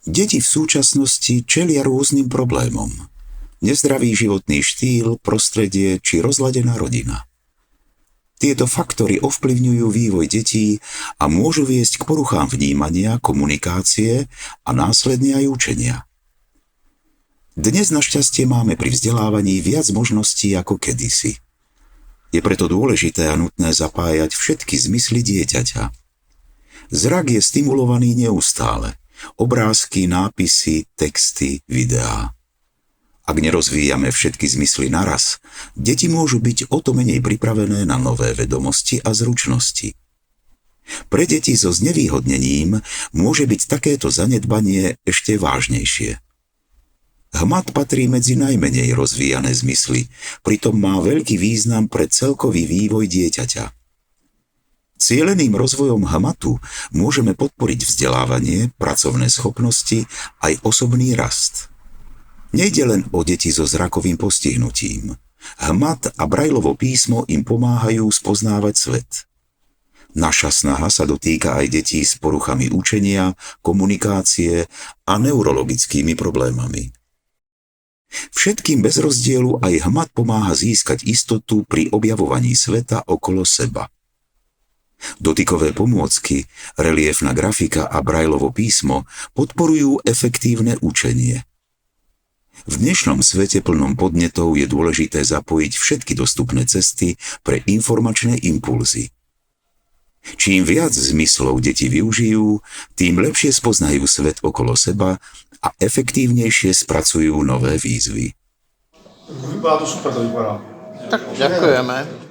Deti v súčasnosti čelia rôznym problémom. Nezdravý životný štýl, prostredie či rozladená rodina. Tieto faktory ovplyvňujú vývoj detí a môžu viesť k poruchám vnímania, komunikácie a následne aj učenia. Dnes našťastie máme pri vzdelávaní viac možností ako kedysi. Je preto dôležité a nutné zapájať všetky zmysly dieťaťa. Zrak je stimulovaný neustále. Obrázky, nápisy, texty, videá. Ak nerozvíjame všetky zmysly naraz, deti môžu byť o to menej pripravené na nové vedomosti a zručnosti. Pre deti so znevýhodnením môže byť takéto zanedbanie ešte vážnejšie. Hmat patrí medzi najmenej rozvíjané zmysly, pritom má veľký význam pre celkový vývoj dieťaťa. Cieleným rozvojom hmatu môžeme podporiť vzdelávanie, pracovné schopnosti aj osobný rast. Nejde len o deti so zrakovým postihnutím. Hmat a Braillovo písmo im pomáhajú spoznávať svet. Naša snaha sa dotýka aj detí s poruchami učenia, komunikácie a neurologickými problémami. Všetkým bez rozdielu aj hmat pomáha získať istotu pri objavovaní sveta okolo seba. Dotykové pomôcky, reliefná grafika a Braillovo písmo podporujú efektívne učenie. V dnešnom svete plnom podnetov je dôležité zapojiť všetky dostupné cesty pre informačné impulzy. Čím viac zmyslov deti využijú, tým lepšie spoznajú svet okolo seba a efektívnejšie spracujú nové výzvy. Vypadá to super, to vypadá. Tak ďakujeme.